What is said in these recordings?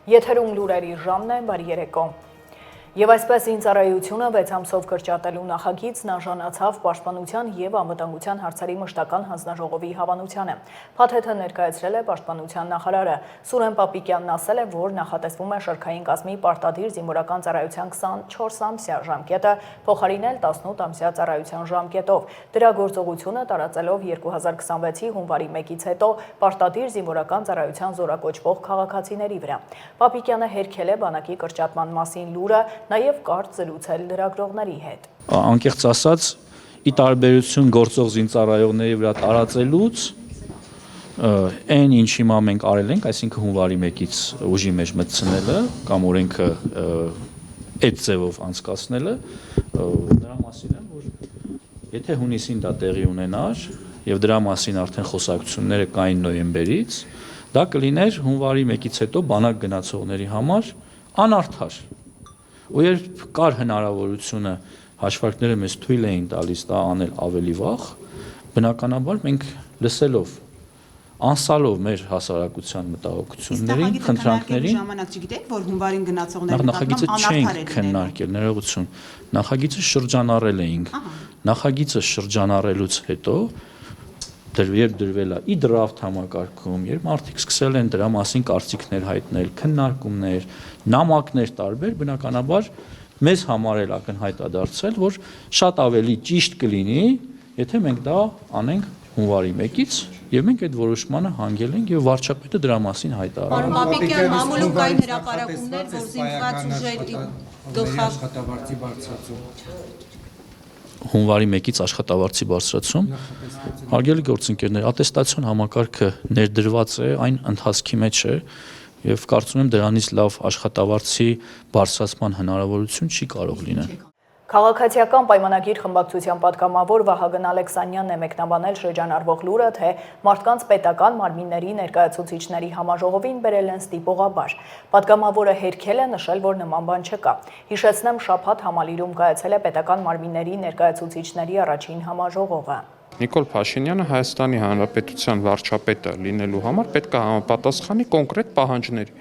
Եթերում լուրերի ժամն է, բարի երեկո։ Եվ այսպես զինծառայությունը 6 ամսով կրճատելու նախագիծն արժանացավ Պաշտպանության և անվտանգության հարցերի մշտական հանձնաժողովի հավանությանը։ Փաթեթը ներկայացրել է Պաշտպանության նախարարը։ Սուրեն Պապիկյանն ասել է, որ նախատեսվում է շարքային կազմի պարտադիր զինվորական ծառայության 24-ամսյա ժամկետը փոխարինել 18-ամսյա ծառայության ժամկետով։ Դրա գործողությունը տարածելով 2026-ի հունվարի 1-ից հետո պարտադիր զինվորական ծառայության զորակոչվող քաղաքացիների վրա։ Պապիկյանը հերքել է բանակի կրճատման մասին լուրը, նաև կարճ զրուցել լրագրողների հետ։ Անկեղծ ասած, ի տարբերություն գործող զինծառայողների վրա տարածելուց, այն ինչ հիմա մենք արել ենք, այսինքն հունվարի 1-ից ուժի մեջ մտցնելը կամ օրենքը այդ ձևով անցկացնելը, դրա մասին եմ, որ եթե հունիսին դա տեղի ունենար եւ դրա մասին արդեն խոսակցությունները կային նոյեմբերից, դա կլիներ հունվարի 1-ից հետո բանակ գնացողների համար անարդար։ Ու երբ կար հնարավորությունը հաշվարկները մեզ թույլ էին տալիս դա անել ավելի վաղ, բնականաբար մենք լսելով, անսալով մեր հասարակության մտահոգություններին, խնդրանքներին, ժամանակ չգիտեք, որ հունվարին գնացողների նախագիծը չենք քննարկել, ներողություն, նախագիծը շրջանառել էինք, նախագիծը շրջանառելուց հետո երբ դրվել է ի դրաֆտ համակարգում, երբ մարդիկ սկսել են դրա մասին կարծիքներ հայտնել, քննարկումներ, նամակներ տարբեր, բնականաբար մեզ համար էլ ակնհայտ է դարձել, որ շատ ավելի ճիշտ կլինի, եթե մենք դա անենք հունվարի 1-ից, եւ մենք այդ որոշմանը հանգել ենք եւ վարչապետը դրա մասին հայտարարել։ Պարոն Պապիկյան, մամուլում կային հրապարակումներ, որ զինված ուժերի աշխատավարձի բարձրացում հունվարի 1-ից աշխատավարձի բարձրացում, հարգելի գործընկերներ, ատեստացիոն համակարգը ներդրված է, այն ընթացքի մեջ է եւ կարծում եմ դրանից լավ աշխատավարձի բարձրացման հնարավորություն չի կարող լինել։ Քաղաքացիական պայմանագիր խմբակցության պատգամավոր Վահագն Ալեքսանյանն է մեկնաբանել շրջանառվող լուրը, թե մարդկանց պետական մարմինների ներկայացուցիչների համաժողովին բերել են ստիպողաբար։ Պատգամավորը հերքել է, նշել, որ նման բան չկա։ Հիշեցնեմ, շաբաթ Համալիրում կայացել է պետական մարմինների ներկայացուցիչների առաջին համաժողովը։ Նիկոլ Փաշինյանը Հայաստանի Հանրապետության վարչապետը լինելու համար պետք է համապատասխանի կոնկրետ պահանջների,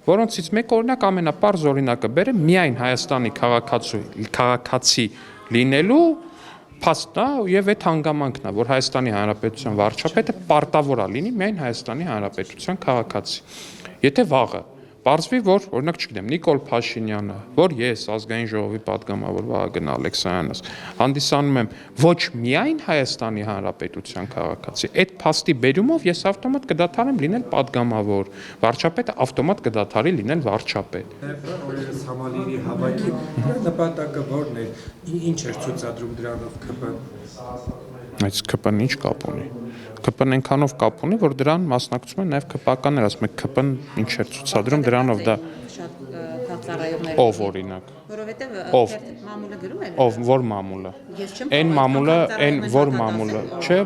որոնցից մեկ օրինակ ամենապարզ օրինակը բերեմ միայն Հայաստանի քաղաքացի լինելու փաստն է եւ այդ հանգամանքն է, որ Հայաստանի Հանրապետության վարչապետը պարտավոր է լինի միայն Հայաստանի Հանրապետության քաղաքացի։ Եթե վաղը պարզվի, որ օրինակ չգիտեմ, Նիկոլ Փաշինյանը, որ ես ազգային ժողովի պատգամավոր Վահագն Ալեքսանյանս հանդիսանում եմ ոչ միայն Հայաստանի Հանրապետության քաղաքացի, այդ փաստի բերումով ես ավտոմատ կդադարեմ լինել պատգամավոր, վարչապետը ավտոմատ կդադարի լինել վարչապետ։ Օրերս Համալիրի հավաքի նպատակը որն է, ինչ էր ցուցադրում դրանով ԿՊ։ Այս ԿՊ-ն ինչ կապ ունի։ ԿՊ-ն այնքանով կապ ունի, որ դրան մասնակցում են նաև ԿՊ-ականներ, ասում եք ԿՊ-ն ինչ էր ցուցադրում դրանով դա ով օրինակ, որովհետեւ մամուլը գրում է ով որ մամուլը, այն մամուլը, այն որ մամուլը, չէ,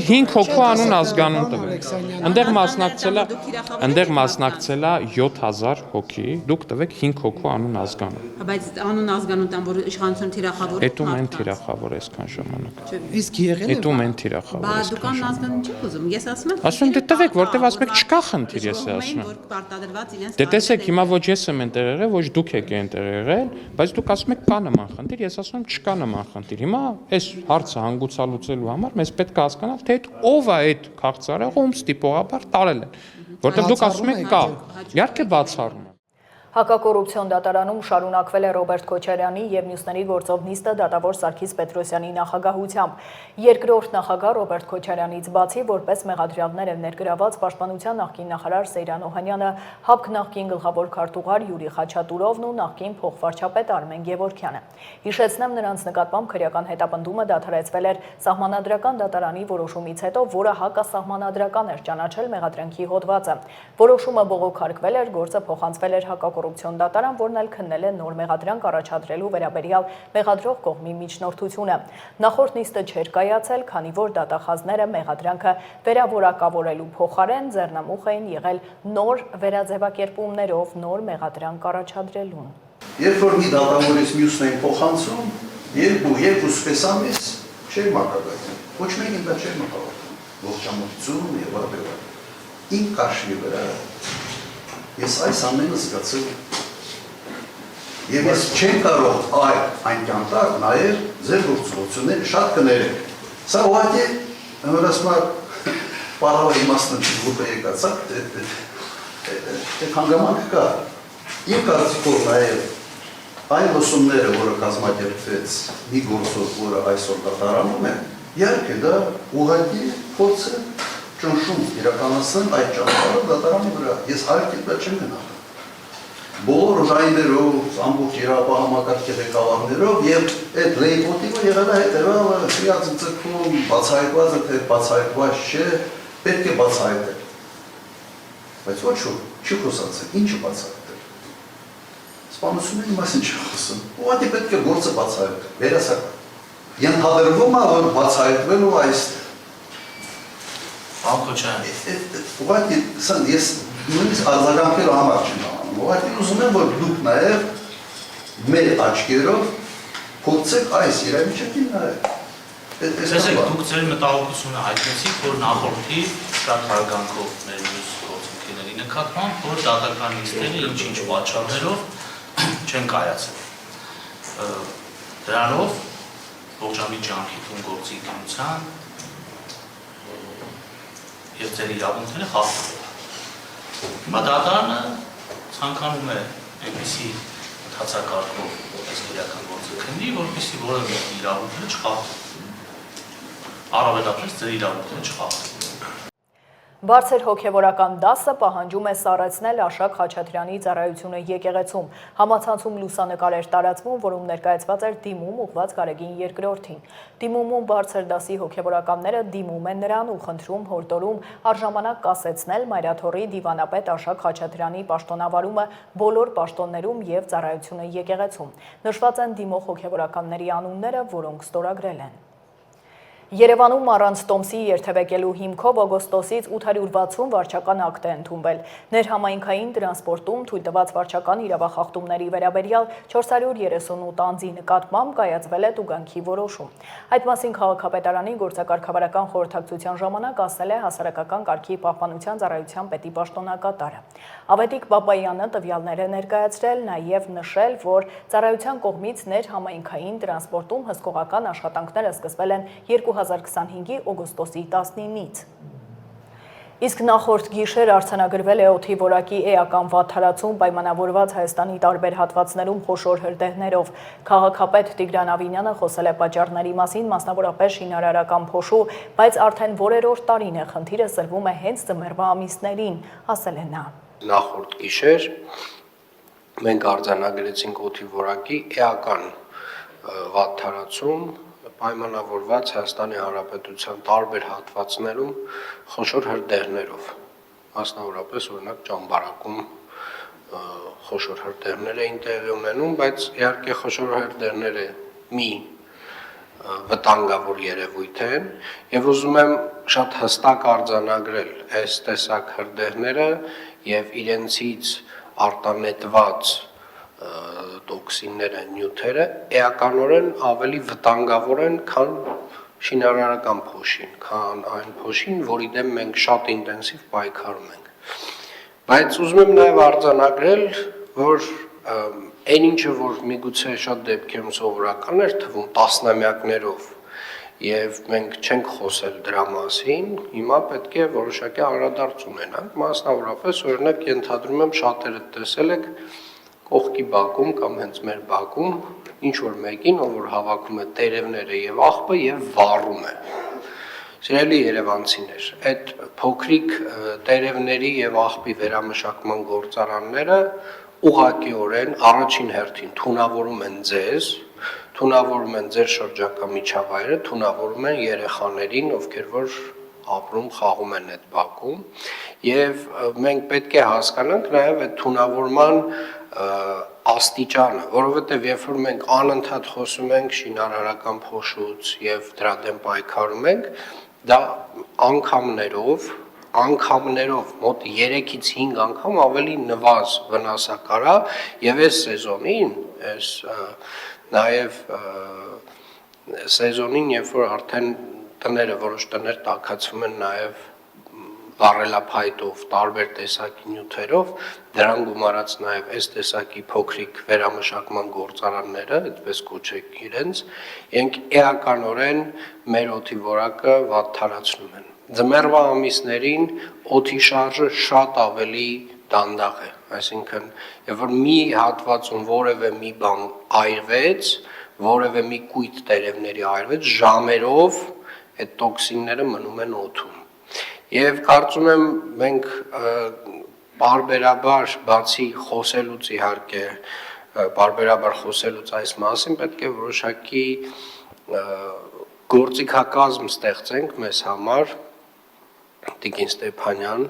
5 հոգու անուն ազգանուն տվեք, ընդեղ մասնակցել է 7000 հոգի, դուք տվեք 5 հոգու անուն ազգանուն։ Բայց անուն ազգանուն տան, որ իշխանություն թիրախավոր Էտում են թիրախավոր այսքան ժամանակ։ Իսկ եղել է Էտում են թիրախավոր։ Բա դուք անուն ազգանուն չեք ուզում, ես ասում եմ։ Ասում դե տվեք, որտեվ ասում եք չկա խնդիր, ես ասում եմ։ Դե տեսեք, հիմա ոչ ես եմ այնտեղ եղել, ոչ դուք եք այնտեղ եղել, բայց դուք ասում եք կա նման խնդիր, ես ասում եմ չկա նման խնդիր։ Հիմա այս հարցը հանգուցալուծելու համար մեզ պետք է հասկանալ, թե ով է այդ քաղաքացիները, ում ստիպողաբար տարել են, որտեղ դուք ասում եք կա, իհարկե բացառում է։ Հակակոռուպցիոն դատարանում շարունակվել է Ռոբերտ Քոչարյանի եւ մյուսների գործով նիստը դատավոր Սարգիս Պետրոսյանի նախագահությամբ։ Երկրորդ նախագահ Ռոբերտ Քոչարյանից բացի որպես մեղադրյալներ են ներգրաված Պաշտպանության նախկին նախարար Սեյրան Օհանյանը, ՀԱՊԿ նախկին գլխավոր քարտուղար Յուրի Խաչատուրովն ու նախկին փոխվարչապետ Արմեն Գևորգյանը։ Հիշեցնեմ, նրանց նկատմամբ քրեական հետապնդումը դադարեցվել էր Սահմանադրական դատարանի որոշումից հետո, որը հակասահմանադրական էր ճանաչել մեղադրանքի հոդվածը։ Որոշումը բողոքարկվել էր, գործը փոխանցվել էր հակակոռուպցիոն դատարան, որն էլ քննել է նոր մեղադրանք առաջադրելու վերաբերյալ մեղադրող կողմի միջնորդությունը։ Նախորդ նիստը չէր կայացել, քանի որ դատախազները մեղադրանքը վերավորակավորելու փոխարեն ձեռնամուխ էին եղել նոր վերաձևակերպումներով նոր մեղադրանք առաջադրելուն։ Երբ որ մի դատավորից մյուսն էին փոխանցում, երկու սպեսամես չէր մակարդակում։ Ոչ մեկին դա չէր մտածում։ Ողջամտություն եւ այլն։ Իմ կաշվի վրա Ես այս ամենը զգացել եւ ես չեմ կարող այն կյանտար նայել ձեր գործողությունները շատ կներեք։ Սա ուղղակի հնարավոր պարավը իմաստն չի գուտը եկացակ, հանգամանք կա։ Իմ կարծիքով նաև այն լսումները, որը կազմակերպվեց մի գործով, որը այսօր դատարանում է, իհարկե դա ուղղակի փորձ է ճնշում իրականացնել այդ ճանապարհը դատարանի վրա։ Ես հարկ դա չեմ գնալ։ Բոլոր ռայներով, ամբողջ իրավապահամակարգի ղեկավարներով եւ այդ լեյտմոտիվը եղել է հետեւյալը՝ հիացմցքում բացահայտված է, թե բացահայտված չէ, պետք է բացահայտել։ Բայց ոչ չի խոսացել, ինչը բացահայտել։ Սպանությունների մասին չի խոսում։ Ուղղակի պետք է գործը բացահայտել, վերահսկել։ Ենթադրվում է, որ բացահայտվելու այստեղ։ Անկոչան։ Ուղղակի ես նույնիսկ արձագանքելու համար չեմ անում։ Ուղղակի ուզում եմ, որ դուք նաև մեր աչքերով փորձեք այս իրավիճակին նայել։ Տեսեք, դուք ձեր մտահոգությունը հայտնեցիք, որ նախորդի շատ հարգանքով մեր մյուս գործընկերների նկատմամբ, որ դատական նիստերը ինչ-ինչ պատճառներով չեն կայացել։ Դրանով ողջամիտ ջանքի տուն գործի իշխանության եւ ձեր իրավունքները խախտվում են։ Հիմա դատարանը ցանկանում է այնպիսի ընդհանցակարգով այս քրեական գործը քննի, որպեսզի որևէ իրավունքները չխախտվեն։ Առավելապես ձեր իրավունքները չխախտվեն։ Բարձր հոգևորական դասը պահանջում է սառեցնել Աշակ Խաչատրյանի ծառայությունը եկեղեցում։ Համացանցում լուսանկար էր տարածվում, որում ներկայացված էր դիմում ուղղված Գարեգին II-ին։ Դիմումում բարձր դասի հոգևորականները դիմում են նրան ու խնդրում հորդորում առժամանակ կասեցնել Մայրաթոռի դիվանապետ Աշակ Խաչատրյանի պաշտոնավարումը բոլոր պաշտոններում եւ ծառայությունը եկեղեցում։ Նշված են դիմող հոգևորականների անունները, որոնք ստորագրել են։ Երևանում առանց տոմսի երթևեկելու հիմքով օգոստոսից 860 վարչական ակտ է ընդունվել։ Ներհամայնքային տրանսպորտում թույլ տված վարչական իրավախախտումների վերաբերյալ 438 անձի նկատմամբ կայացվել է տուգանքի որոշում։ Այդ մասին քաղաքապետարանի գործակարգավարական խորհրդակցության ժամանակ ասել է հասարակական կարգի պահպանության ծառայության պետի պաշտոնակատարը։ Ավետիք Բաբայանը տվյալներ է ներկայացրել, նաև նշել, որ ծառայության կողմից ներհամայնքային տրանսպորտում հսկողական աշխատանքները սկսվել են 2025-ի օգոստոսի 19-ից։ Իսկ նախորդ գիշեր արձանագրվել է օդի որակի էական վատթարացում պայմանավորված Հայաստանի տարբեր հատվածներում խոշոր հրդեհներով։ Քաղաքապետ Տիգրան Ավինյանը խոսել է պատճառների մասին, մասնավորապես շինարարական փոշու, բայց արդեն որերորդ տարին է խնդիրը սրվում է հենց ձմեռվա ամիսներին, ասել է նա։ Նախորդ գիշեր մենք արձանագրեցինք օդի որակի էական վատթարացում պայմանավորված Հայաստանի Հանրապետության տարբեր հատվածներում խոշոր հրդեհներով, մասնավորապես օրինակ Ճամբարակում խոշոր հրդեհներ էին տեղի ունենում, բայց իհարկե խոշոր հրդեհները մի վտանգավոր երևույթ են եւ ուզում եմ շատ հստակ արձանագրել այս տեսակ հրդեհները եւ իրենցից արտանետված տոքսինները, նյութերը էականորեն ավելի վտանգավոր են, քան շինարարական փոշին, քան այն փոշին, որի դեմ մենք շատ ինտենսիվ պայքարում ենք։ Բայց ուզում եմ նաև արձանագրել, որ այն ինչը, որ միգուցե շատ դեպքերում սովորական էր թվում տասնամյակներով, եւ մենք չենք խոսել դրա մասին, հիմա պետք է որոշակի անդրադարձ ունենանք, մասնավորապես օրինակ ենթադրում եմ շատերը տեսել եք կողքի բակում կամ հենց մեր բակում ինչ որ մեկին, ով որ հավաքում է տերևները եւ աղբը եւ վառում է։ Սիրելի երևանցիներ, այդ փոքրիկ տերևների եւ աղբի վերամշակման գործարանները ուղղակիորեն առաջին հերթին թունավորում են ձեզ, թունավորում են ձեր շրջակա միջավայրը, թունավորում են երեխաներին, ովքեր որ ապրում, խաղում են այդ բակում, եւ մենք պետք է հասկանանք նաեւ այդ թունավորման աստիճանը, որովհետև երբ որ մենք անընդհատ խոսում ենք շինարարական փոշուց եւ դրա դեմ պայքարում ենք, դա անգամներով մոտ 3-ից 5 անգամ ավելի նվազ վնասակար է եւ այս սեզոնին, նաեւ սեզոնին, երբ որ արդեն տները, որոշ տներ տաքացվում են նաեւ վառելափայտով, տարբեր տեսակի նյութերով, դրան գումարած նաև այս տեսակի փոքրիկ վերամշակման գործարանները, այդպես կոչեք իրենց, իրենք էականորեն մեր օդի որակը վատթարացնում են։ Ձմեռվա ամիսներին օդի շարժը շատ ավելի դանդաղ է, այսինքն, երբ որ մի հատվածում որևէ մի բան այրվեց, որևէ մի կույտ տերևների այրվեց, ժամերով այդ տոքսինները մնում են օդում։ Եվ կարծում եմ մենք բարբերաբար բացի խոսելուց իհարկե բարբերաբար խոսելուց այս մասին պետք է որոշակի գործիքակազմ ստեղծենք մեզ համար Տիկին Ստեփանյան,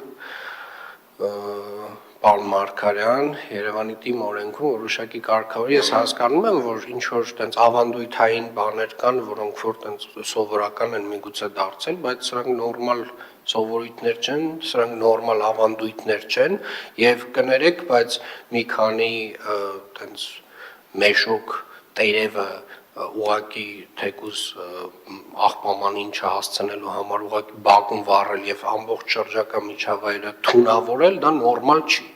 պարոն Մարգարյան, Երևանի թիմ օրենքում որոշակի կարգավոր ես հասկանում եմ, որ ինչ որ տենց ավանդույթային բաներ կան, որոնք որ տենց սովորական են միգուցե դարձել, բայց սրանք նորմալ սովորույթներ չեն, սրանք նորմալ ավանդույթներ չեն եւ կներեք, բայց մի քանի տենց մեշոկ տերևը ուղակի թեկուզ աղբամանին չհասցնելու համար ուղակի բակում վառել եւ ամբողջ շրջակա միջավայրը թունավորել, դա նորմալ չի։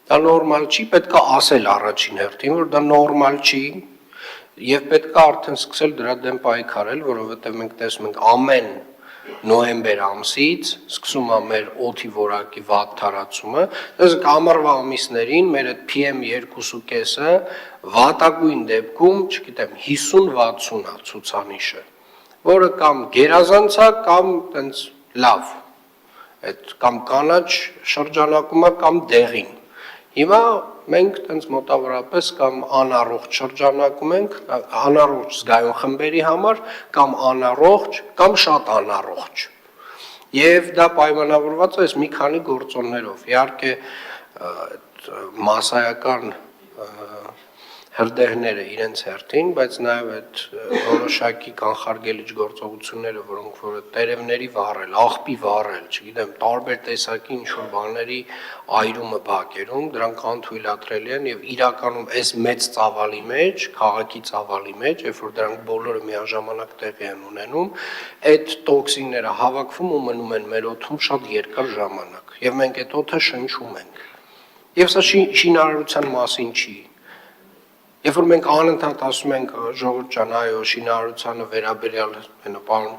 Դա նորմալ չի, պետք է ասել առաջին հերթին, որ դա նորմալ չի եւ պետք է արդեն սկսել դրա դեմ պայքարել, որովհետեւ մենք տեսնում ենք ամեն նոյեմբեր ամսից սկսում է մեր օդի որակի վատթարացումը, դες ամառվա ամիսներին մեր այդ PM2.5-ը վատագույն դեպքում, չգիտեմ, 50-60-ա ցուցանիշը, որը կամ գերազանց է, կամ տենց լավ, այդ կամ կանաչ շրջանակում է, կամ դեղին։ Հիմա մենք տենց մոտավորապես կամ անառողջ շրջանակում ենք, անառողջ զգայուն խմբերի համար, կամ անառողջ, կամ շատ անառողջ։ Եվ դա պայմանավորված է մի քանի գործոններով։ Իհարկե մասսայական հրդեհները իրենց հերթին, բայց նաև այդ որոշակի կանխարգելիչ գործողությունները, որոնք որ տերևների վառել, աղբի վառել, չգիտեմ, տարբեր տեսակի ինչ-որ բաների այրումը բակերում, դրանք անթույլատրելի են եւ իրականում այս մեծ ծավալի մեջ, քաղաքի ծավալի մեջ, երբ որ դրանք բոլորը միաժամանակ տեղի են ունենում, այդ տոքսինները հավաքվում ու մնում են մեր օդում շատ երկար ժամանակ եւ մենք այդ օդը շնչում ենք։ Եվ սա շինարարության մասին չի։ Երբ որ մենք անընդհատ ասում ենք ժողովուրդ ջան, այո, շինարարությանը վերաբերյալ պարոն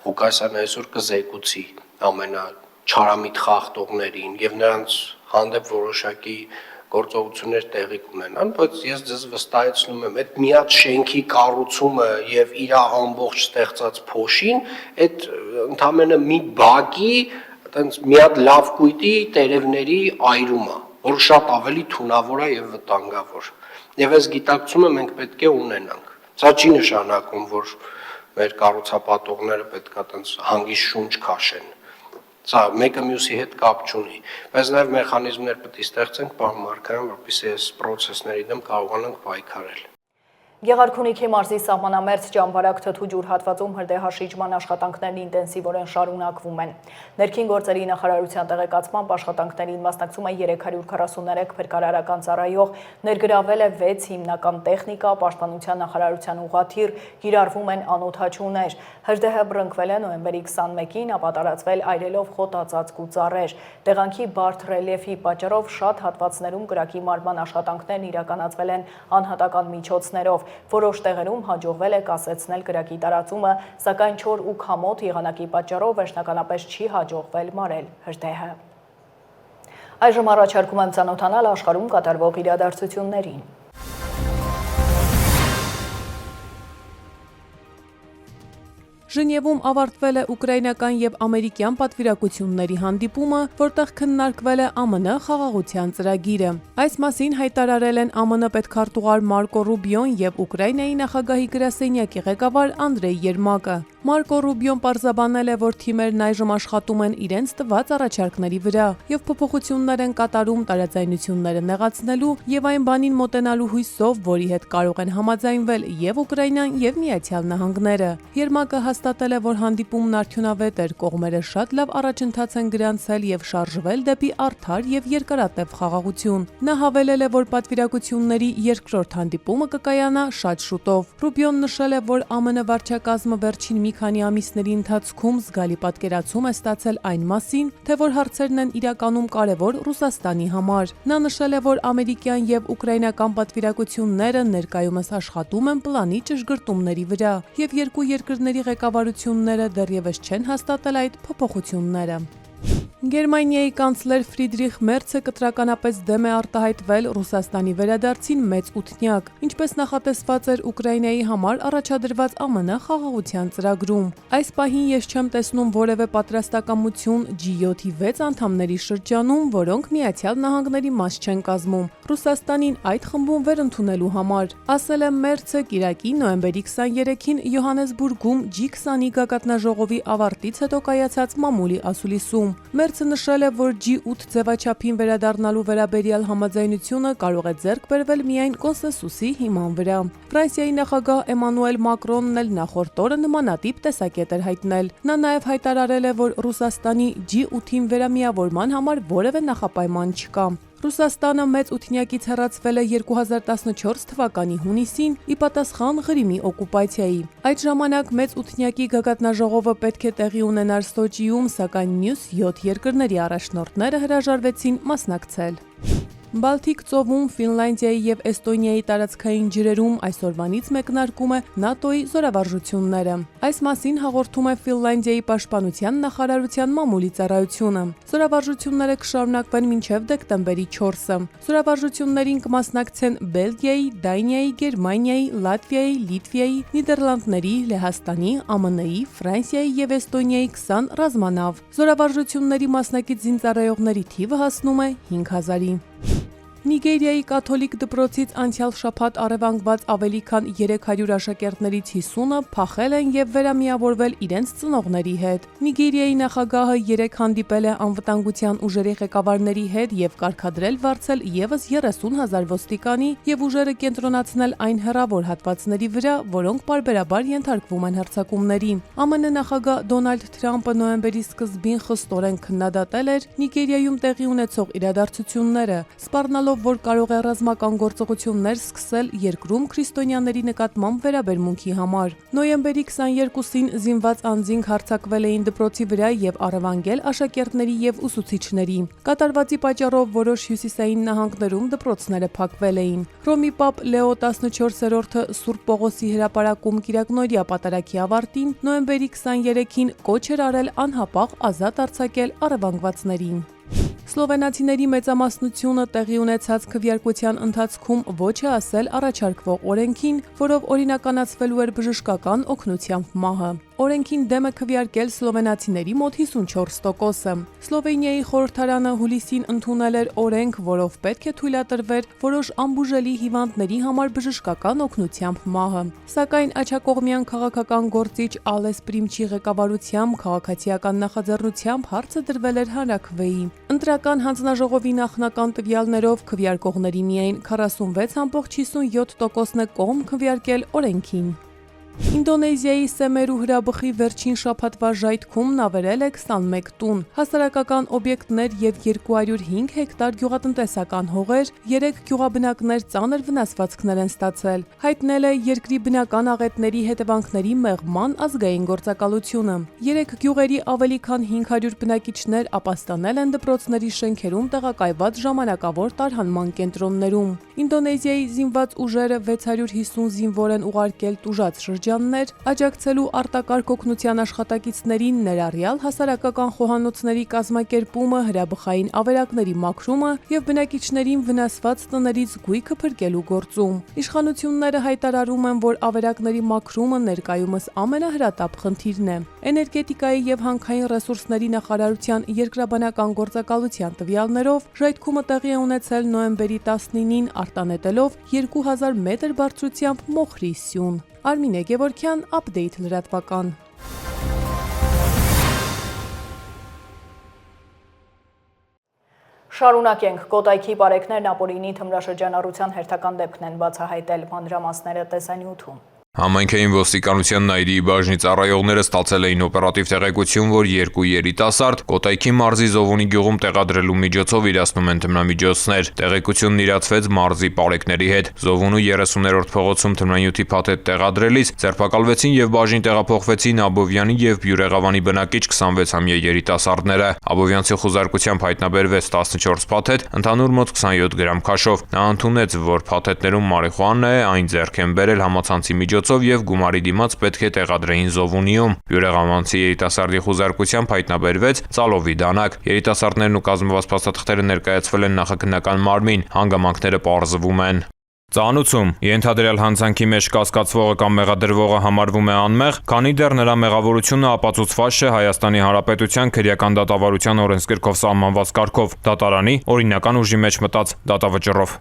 Ղուկասյանը այսօր կզեկուցի ամենաչարամիտ խախտողներին եւ նրանց հանդեպ որոշակի գործողություններ տեղի կունենան, բայց ես ձեզ վստահեցնում եմ, այդ մի հատ շենքի կառուցումը եւ իր ամբողջ ստեղծած փոշին, այդ ընդամենը մի բակի, այտենց մի հատ լավ կույտի տերևների այրումը, որ շատ ավելի թունավոր է եւ վտանգավոր։ Եվ այս գիտակցումը մենք պետք է ունենանք։ Սա չի նշանակում, որ մեր կառուցապատողները պետք է տենց հանգիստ շունչ քաշեն։ Սա մեկը մյուսի հետ կապ չունի, բայց նաև մեխանիզմներ պետք է ստեղծենք, պարոն Մարգարյան, որպեսզի այս process-ների դեմ կարողանանք պայքարել։ Գեղարքունիքի մարզի սահմանամերձ ճամբարակ թթու ջուր հատվածում հրդեհաշիջման աշխատանքներն ինտենսիվորեն շարունակվում են։ Ներքին գործերի նախարարության տեղեկացմամբ աշխատանքներին մասնակցում է 343 փրկարարական ծառայող, ներգրավել է 6 հիմնական տեխնիկա, պաշտպանության նախարարության ուղղաթիռ, կիրառվում են անօդաչուներ։ Հրդեհը բռնկվել է նոյեմբերի 21-ին, ապա տարածվել այրելով խոտածածկու ծառեր։ Տեղանքի բարդ ռելիեֆի պատճառով շատ հատվածներում կրակի մարման աշխատանքներն իրականացվել են անհատական միջոցներով։ Որոշ տեղերում հաջողվել է կասեցնել կրակի տարածումը, սակայն չոր ու քամոտ եղանակի պատճառով վերջնականապես չի հաջողվել մարել հրդեհը։ Այժմ առաջարկում եմ ծանոթանալ աշխարհում կատարվող իրադարձություններին։ Ժնևում ավարտվել է ուկրաինական եւ ամերիկյան պատվիրակությունների հանդիպումը, որտեղ քննարկվել է ԱՄՆ խաղաղության ծրագիրը։ Այս մասին հայտարարել են ԱՄՆ պետքարտուղար Մարկո Ռուբիոն եւ Ուկրաինայի նախագահի գրասենյակի ղեկավար Անդրեյ Երմակը։ Մարկո Ռուբիոն պարզաբանել է, որ թիմերն այժմ աշխատում են իրենց տված առաջարկների վրա եւ փոփոխություններ են կատարում տարաձայնությունները նեղացնելու եւ այն բանին մոտենալու հույսով, որի հետ կարող են համաձայնվել եւ Ուկրաինան եւ Միացյալ Նահանգները։ Երմակը հաստատել է, որ հանդիպումն արդյունավետ էր, կողմերը շատ լավ առաջընթաց են գրանցել եւ շարժվել դեպի արդար եւ երկարատև խաղաղություն։ Նա հավելել է, որ պատվիրակությունների երկրորդ հանդիպումը կկայանա շատ շուտով։ Ռուբիոն նշել է, որ ԱՄՆ վարչակազմը վերջին մի մի քանի ամիսների ընթացքում զգալի պատկերացում է ստացել այն մասին, թե որ հարցերն են իրականում կարևոր Ռուսաստանի համար։ Նա նշել է, որ ամերիկյան եւ ուկրաինական պատվիրակությունները ներկայումս աշխատում են պլանի ճշգրտումների վրա, եւ երկու երկրների ղեկավարությունները դեռևս չեն հաստատել այդ փոփոխությունները։ Գերմանիայի կանցլեր Ֆրիդրիխ Մերցը կտրականապես դեմ է արտահայտվել Ռուսաստանի վերադարձին մեծ ութնյակ, ինչպես նախատեսված էր Ուկրաինայի համար առաջադրված ԱՄՆ խաղաղության ծրագրում։ Այս պահին ես չեմ տեսնում որևէ պատրաստակամություն G7-ի 6 անդամների շրջանում, որոնք Միացյալ Նահանգների մաս չեն կազմում, Ռուսաստանին այդ խմբում վերընդունելու համար, ասել է Մերցը կիրակի նոյեմբերի 23-ին Յոհանեսբուրգում G20-ի գագաթնաժողովի ավարտից հետո կայացած մամուլի ասուլիսում։ Մերցը նշել է, որ G8 ձևաչափին վերադառնալու վերաբերյալ համաձայնությունը կարող է ձեռք բերվել միայն կոնսենսուսի հիման վրա։ Ֆրանսիայի նախագահ Էմանուել Մակրոնն էլ նախորդ օրը նմանատիպ տեսակետ էր հայտնել։ Նա նաև հայտարարել է, որ Ռուսաստանի G8-ին վերամիավորման համար որևէ նախապայման չկա։ Ռուսաստանը մեծ ութնյակից հեռացվել է 2014 թվականի հունիսին ի պատասխան Ղրիմի օկուպացիայի։ Այդ ժամանակ մեծ ութնյակի գագաթնաժողովը պետք է տեղի ունենար Սոչիում, սակայն մյուս 7 երկրների առաջնորդները հրաժարվեցին մասնակցել։ Բալթիկ ծովում Ֆինլանդիայի եւ Էստոնիայի տարածքային ջրերում այսօրվանից մեկնարկում է ՆԱՏՕ-ի զորավարժությունները։ Այս մասին հաղորդում է Ֆինլանդիայի պաշտպանության նախարարության մամուլի ծառայությունը։ Զորավարժությունները կշարունակվեն մինչև դեկտեմբերի 4-ը։ Զորավարժություններին կմասնակցեն Բելգիայի, Դանիայի, Գերմանիայի, Լատվիայի, Լիտվայի, Նիդերլանդների, Լեհաստանի, ԱՄՆ-ի, Ֆրանսիայի եւ Էստոնիայի 20 ռազմանավ։ Զորավարժությունների մասնակից զինծառայողների թիվը հասնում է 5000-ի։ Նիգերիայի կաթոլիկ դպրոցից անցյալ շաբաթ առևանգված ավելի քան 300 աշակերտներից 50-ը փախել են եւ վերամիավորվել իրենց ծնողների հետ։ Նիգերիայի նախագահը երեկ հանդիպել է անվտանգության ուժերի ղեկավարների հետ եւ կարգադրել վարձել եւս 30,000 ոստիկանի եւ ուժերը կենտրոնացնել այն հեռավոր հատվածների վրա, որոնք պարբերաբար ենթարկվում են հարձակումների։ ԱՄՆ նախագահ Դոնալդ Թրամփը նոյեմբերի սկզբին խստորեն քննադատել էր Նիգերիայում տեղի ունեցող իրադարձությունները, սպառնալով, որ կարող է ռազմական գործողություններ սկսել երկրում քրիստոնյաների նկատմամբ վերաբերմունքի համար։ Նոյեմբերի 22-ին զինված անձինք հարձակվել էին դպրոցի վրա եւ առևանգել աշակերտների եւ ուսուցիչների։ Կատարվածի պատճառով որոշ հյուսիսային նահանգներում դպրոցները փակվել էին։ Հռոմի պապ Լեո 14-րդը Սուրբ Պողոսի հրապարակում կիրակնօրյա պատարագի ավարտին նոյեմբերի 23-ին կոչ էր արել անհապաղ ազատ արձակել առևանգվածներին։ Սլովենացիների մեծամասնությունը տեղի ունեցած քվեարկության ընթացքում ոչ է ասել առաջարկվող օրենքին, որով օրինականացվելու էր բժշկական օգնությամբ մահը։ Օրենքին դեմ է քվեարկել սլովենացիների մոտ 54%-ը։ Սլովենիայի խորհրդարանը հուլիսին ընդունել էր օրենք, որով պետք է թույլատրվեր որոշ անբուժելի հիվանդների համար բժշկական օգնությամբ մահը։ Սակայն աջակողմյան քաղաքական գործիչ Ալես Պրիմչի ղեկավարությամբ քաղաքացիական նախաձեռնությամբ հարցը դրվել էր հանրաքվեի։ Ընտրական հանձնաժողովի նախնական տվյալներով քվեարկողների միայն 46,57%-ն է կողմ քվեարկել օրենքին։ Ինդոնեզիայի Սեմերու հրաբխի վերջին շաբաթվա ժայթքում նավերել է 21 տուն, հասարակական օբյեկտներ եւ 205 հեկտար գյուղատնտեսական հողեր, 3 գյուղաբնակներ ծանր վնասվածքներ են ստացել, հայտնել է երկրի բնական աղետների հետևանքների մեղման ազգային գործակալությունը։ 3 գյուղերի ավելի քան 500 բնակիչներ ապաստանել են դպրոցների շենքերում տեղակայված ժամանակավոր տարհանման կենտրոններում։ Ինդոնեզիայի զինված ուժերը 650 զինվոր են ուղարկել տուժած շրջաններ, աջակցելու արտակարգ օգնության աշխատակիցներին ներառյալ հասարակական խոհանոցների կազմակերպումը, հրաբխային ավերակների մաքրումը եւ բնակիչներին վնասված տներից գույքը փրկելու գործում։ Իշխանությունները հայտարարում են, որ ավերակների մաքրումը ներկայումս ամենահրատապ խնդիրն է։ Էներգետիկայի եւ հանքային ռեսուրսների նախարարության երկրաբանական գործակալության տվյալներով ժայթքումը տեղի է ունեցել նոյեմբերի 19-ին արտանետելով 2000 մետր բարձրությամբ մոխրի սյուն։ Արմինե Գևորգյան, Update լրատվական։ Շարունակենք, Կոտայքի բարեկներն ապօրինի թմրաշրջանառության հերթական դեպքն են բացահայտել, մանրամասները տեսանյութում։ Համայնքային ոստիկանության Նայիրիի բաժնի ծառայողները ստացել էին օպերատիվ տեղեկություն, որ երկու երիտասարդ Կոտայքի մարզի Զովունի գյուղում տեղադրելու միջոցով իրացնում են թմրամիջոցներ։ Տեղեկությունն իրացվեց մարզի պարեկների հետ։ Զովունու 30-րդ փողոցում թմրանյութի փաթեթ տեղադրելիս ձերբակալվեցին եւ բաժին տեղափոխվեցին Աբովյանի եւ Բյուրեղավանի բնակիչ 26-ամյա երիտասարդները։ Աբովյանցի խուզարկությամբ հայտնաբերվեց 14 փաթեթ, ընդհանուր մոտ 27 գրամ քաշով։ Նա ընդունեց, որ փաթեթներում մարիխուանա է, այն ձեռք են բերել համացանցի միջոցով եւ գումարի դիմաց պետք է տեղադրեին Զովունիում։ Բյուրեղամանցի երիտասարդի խուզարկությամբ հայտնաբերվեց ծալովի դանակ։ Երիտասարդներն ու կազմված փաստաթղթերը ներկայացվել են նախաքննական մարմին, հանգամանքները պարզվում են։ Ծանուցում ենթադրյալ հանցանքի մեջ կասկածվողը կամ մեղադրվողը համարվում է անմեղ, քանի դեռ նրա մեղավորությունը ապացուցված չէ Հայաստանի Հանրապետության քրեական դատավարության օրենսգրքով սահմանված կարգով, դատարանի օրինական ուժի մեջ մտած դատավճռով։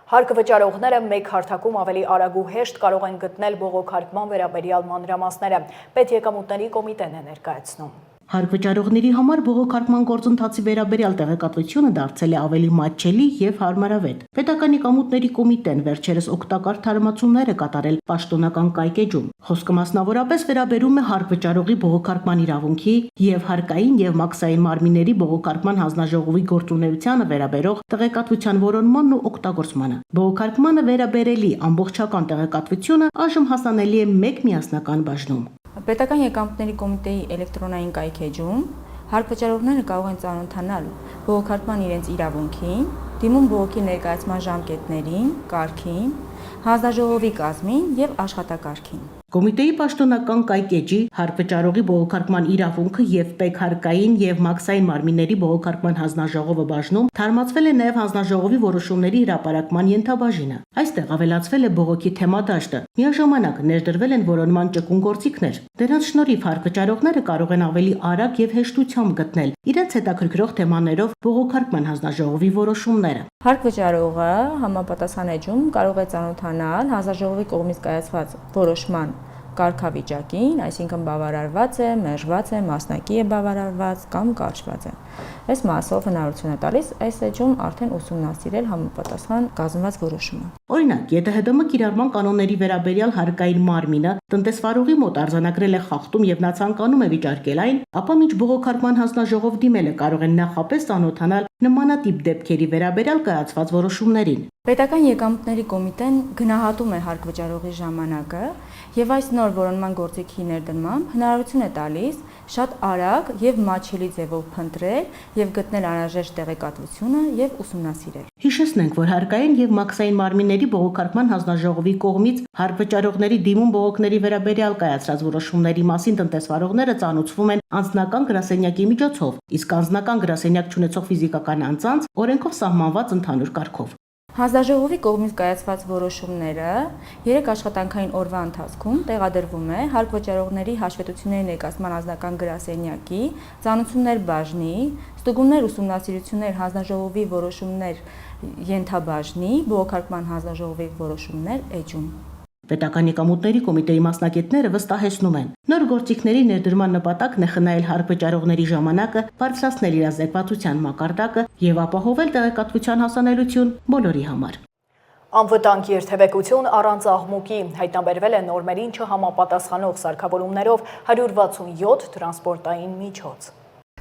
Հարկվճարողները մեկ հարթակում ավելի արագ ու հեշտ կարող են գտնել բողոքարկման վերաբերյալ մանրամասները։ Պետեկամուտների կոմիտեն է ներկայացնում։ Հարկվճարողների համար բողոքարկման գործընթացի վերաբերյալ տեղեկատվությունը դարձել է ավելի մատչելի եւ հարմարավետ։ Պետական կամուտների կոմիտեն վերջերս օգտակար թարմացումներ է կատարել պաշտոնական կայքեջում։ Խոսքը մասնավորապես վերաբերում է հարկվճարողի բողոքարկման իրավունքի եւ հարկային եւ մաքսային մարմինների բողոքարկման հանձնաժողովի գործունեությանը վերաբերող տեղեկատվության որոնմանն ու օգտագործմանը։ Բողոքարկմանը վերաբերելի ամբողջական տեղեկատվությունը այժմ հասանելի է մեկ միասնական բաժնում։ Պետական եկամուտների կոմիտեի էլեկտրոնային կայքեջում հարկվճարողները կարող են ծանոթանալ բողոքարկման իրենց իրավունքին, դիմում բողոքի ներկայացման ժամկետներին, կարգին, հանձնաժողովի կազմին եւ աշխատակարգին։ Կոմիտեի պաշտոնական կայքեջի հարկվճարողի բողոքարկման իրավունքը եւ պետք հարկային եւ մաքսային մարմինների բողոքարկման հանձնաժողովը բաժնում թարմացվել է նաեւ հանձնաժողովի որոշումների հրապարակման ենթաբաժինը։ Այստեղ ավելացվել է բողոքի թեմադաշտը։ Միաժամանակ ներդրվել են որոնման ճկուն գործիքներ։ Դրանց շնորհիվ հարկվճարողները կարող են ավելի արագ եւ հեշտությամբ գտնել իրենց հետաքրքրող թեմաներով բողոքարկման հանձնաժողովի որոշումները։ Հարկվճարողը համապատասխան էջում կարող է ծանոթանալ հանձնաժողովի կողմից կայացված որոշման կարգավիճակին, այսինքն բավարարված է, մերժված է, մասնակի է բավարարված կամ կարճված է։ Այս մասով հնարավորություն է տալիս այս էջում արդեն ուսումնասիրել համապատասխան կազմված որոշումը։ Օրինակ, եթե ՀԴՄ կիրառման կանոնների վերաբերյալ հարկային մարմինը տնտեսվարողի մոտ արձանագրել է խախտում եւ նա ցանկանում է վիճարկել այն, ապա մինչ բողոքարկման հանձնաժողով դիմելը կարող են նախապես ծանոթանալ նմանատիպ դեպքերի վերաբերյալ կայացված որոշումներին։ Պետական եկամուտների կոմիտեն գնահատում է հարկվճարողի ժամանակը եւ այս նոր որոնման գործիքի ներդրմամբ հնարավորություն է տալիս շատ արագ եւ մատչելի ձևով փնտրել եւ գտնել անհրաժեշտ տեղեկատվությունը եւ ուսումնասիրել։ Հիշեցնենք, որ հարկային եւ մաքսային մարմինների բողոքարկման հանձնաժողովի կողմից հարկվճարողների դիմում բողոքների վերաբերյալ կայացրած որոշումների մասին տնտեսվարողները ծանոթվում են անձնական գրասենյակի միջոցով, իսկ անձնական գրասենյակ չունեցող ֆիզիկական անձանց օրենքով սահմանված ընդհանուր կարգով։ Հանձնաժողովի կողմից կայացված որոշումները 3 աշխատանքային օրվա ընթացքում տեղադրվում է հարկվճարողների հաշվետվությունների ներկայացման անձնական գրասենյակի, ծանոթություններ բաժնի, ստուգումներ ուսումնասիրություններ հանձնաժողովի որոշումներ ենթաբաժնի, բողոքարկման հանձնաժողովի որոշումներ էջում։ Պետական եկամուտների կոմիտեի մասնակիցները վստահեցնում են, նոր գործիքների ներդրման նպատակն է խնայել հարկվճարողների ժամանակը, բարձրացնել իրազեկվածության մակարդակը եւ ապահովել տեղեկատվության հասանելիություն բոլորի համար։ Անվտանգ երթևեկություն առանց աղմուկի հայտնաբերվել է նորմերին չհամապատասխանող սարքավորումներով 167 տրանսպորտային միջոց։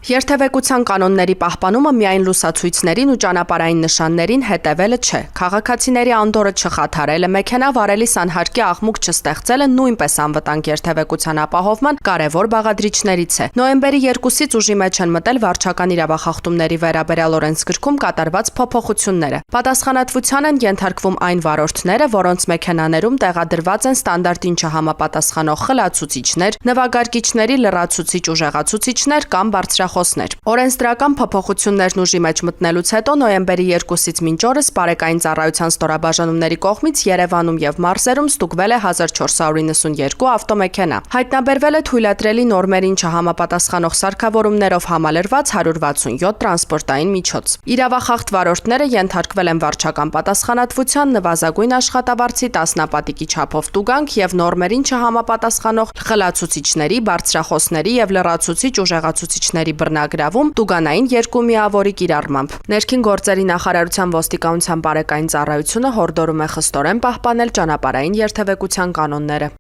Երթևեկության կանոնների պահպանումը միայն լուսացույցներին ու ճանապարհային նշաններին հետևելը չէ։ Քաղաքացիների անդորրը չխաթարելը, մեքենա վարելիս անհարկի աղմուկ չստեղծելը նույնպես անվտանգ երթևեկության ապահովման կարևոր բաղադրիչներից է։ Նոյեմբերի 2-ից ուժի մեջ են մտել վարչական իրավախախտումների վերաբերյալ օրենսգրքում կատարված փոփոխությունները։ Պատասխանատվության են ենթարկվում այն վարորդները, որոնց մեքենաներում տեղադրված են ստանդարտին չհամապատասխանող խլացուցիչներ, նվագարկիչների լրացուցիչ ուժեղացուցիչներ կամ բարձրախոսներ։ Օրենսդրական փոփոխություններն ուժի մեջ մտնելուց հետո նոյեմբերի 2-ից մինչ օրս Բարեկային ծառայության ստորաբաժանումների կողմից Երևանում եւ մարզերում ստուգվել է 1492 ավտոմեքենա։ Հայտնաբերվել է թույլատրելի նորմերին չհամապատասխանող սարքավորումներով համալրված 167 տրանսպորտային միջոց։ Իրավախախտ վարորդները ենթարկվել են վարչական պատասխանատվության, նվազագույն աշխատավարձի 10 պատիկի չափով տուգանք եւ նորմերին չհամապատասխանող խլացուցիչների, բարձրախոսների եւ լրացուցիչ ուժեղացուցիչների բռնագրավում տուգանային 2 միավորի կիրառմամբ։ Ներքին գործերի նախարարության ոստիկանության բարեկային ծառայությունը հորդորում է խստորեն պահպանել ճանապարհային երթևեկության կանոնները։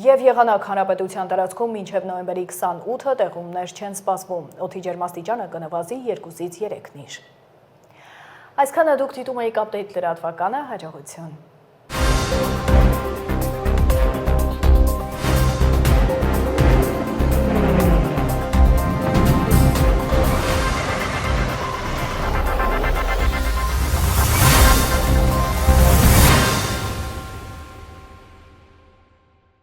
Եվ եղանակ հանրապետության տարածքում մինչև նոյեմբերի 28-ը տեղումներ չեն սպասվում։ Օդի ջերմաստիճանը կնվազի 2-ից 3 նիշ։ Այսքանը դուք դիտում եք Update լրատվականը, հաջողություն։